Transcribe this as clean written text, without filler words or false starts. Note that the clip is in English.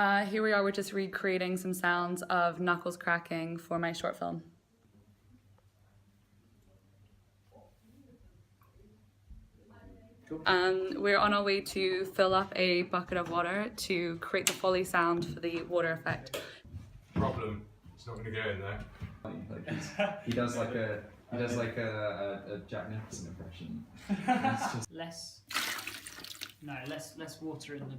Here we are, we're just recreating some sounds of knuckles cracking for my short film. We're on our way to fill up a bucket of water to create the Foley sound for the water effect. Problem, it's not going to go in there. Like he does like a Jack Nicholson impression. Less water in the